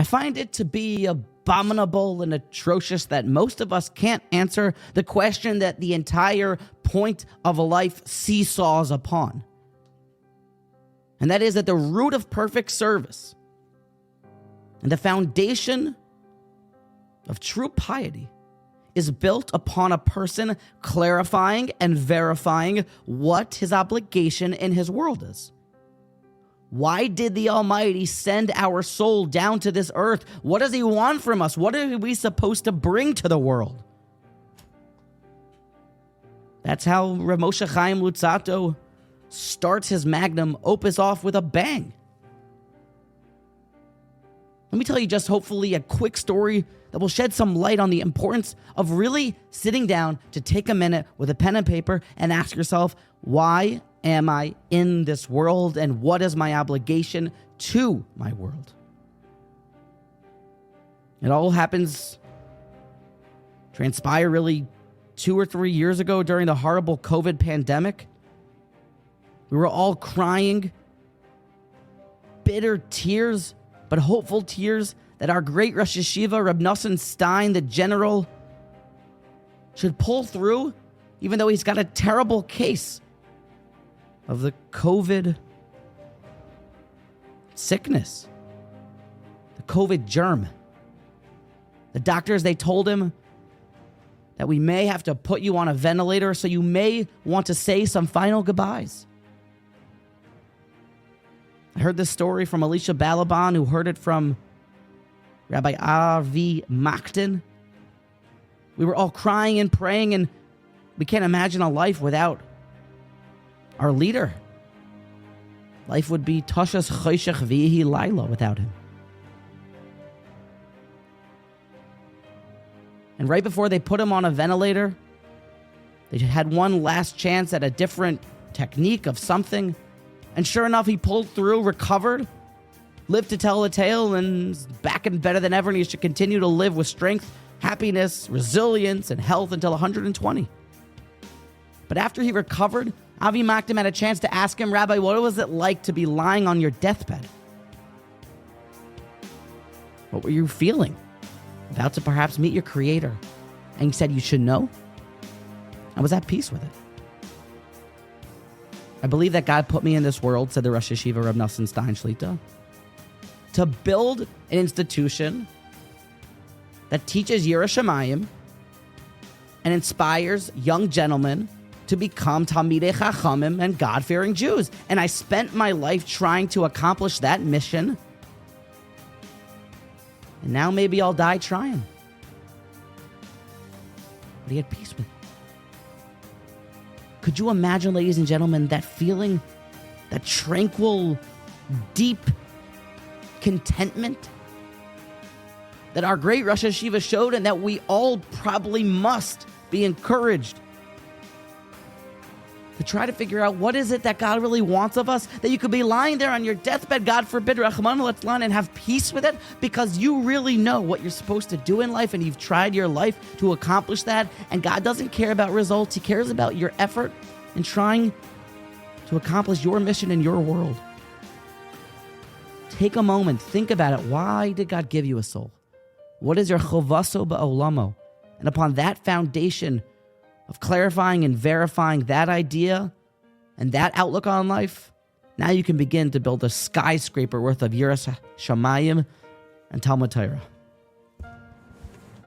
find it to be abominable and atrocious that most of us can't answer the question that the entire point of a life seesaws upon. And that is that the root of perfect service and the foundation of true piety is built upon a person clarifying and verifying what his obligation in his world is. Why did the Almighty send our soul down to this earth? What does He want from us? What are we supposed to bring to the world? That's how Reb Moshe Chaim Luzzatto starts his magnum opus off with a bang. Let me tell you just hopefully a quick story that will shed some light on the importance of really sitting down to take a minute with a pen and paper and ask yourself, why am I in this world and what is my obligation to my world? It all transpired really 2 or 3 years ago during the horrible COVID pandemic. We were all crying, bitter tears, but hopeful tears that our great Rosh Hashiva, Reb Nosson Stein, the general, should pull through, even though he's got a terrible case of the COVID sickness, the COVID germ. The doctors, they told him that we may have to put you on a ventilator, so you may want to say some final goodbyes. I heard this story from Elisha Balaban, who heard it from Rabbi Machten. We were all crying and praying, and we can't imagine a life without our leader. Life would be Tashas Choshech V'yihi Laila without him. And right before they put him on a ventilator, they had one last chance at a different technique of something. And sure enough, he pulled through, recovered, lived to tell the tale, and is back and better than ever. And he should continue to live with strength, happiness, resilience, and health until 120. But after he recovered, Avi Machten had a chance to ask him, Rabbi, what was it like to be lying on your deathbed? What were you feeling? About to perhaps meet your Creator. And he said, you should know. I was at peace with it. I believe that God put me in this world, said the Rosh Hashiva, Reb Nosson Stein Shlita, to build an institution that teaches Yiras Shamayim and inspires young gentlemen to become Talmidei Chachamim and God-fearing Jews. And I spent my life trying to accomplish that mission. And now maybe I'll die trying. But he had peace with it. Could you imagine, ladies and gentlemen, that feeling, that tranquil, deep contentment that our great Rosh Hashiva showed, and that we all probably must be encouraged to try to figure out what is it that God really wants of us, that you could be lying there on your deathbed, God forbid, Rahman al-Atlan, and have peace with it because you really know what you're supposed to do in life and you've tried your life to accomplish that, and God doesn't care about results. He cares about your effort in trying to accomplish your mission in your world. Take a moment, think about it. Why did God give you a soul? What is your chovaso ba'olamo? And upon that foundation of clarifying and verifying that idea and that outlook on life, now you can begin to build a skyscraper worth of Yiras Shamayim and Talmud Torah.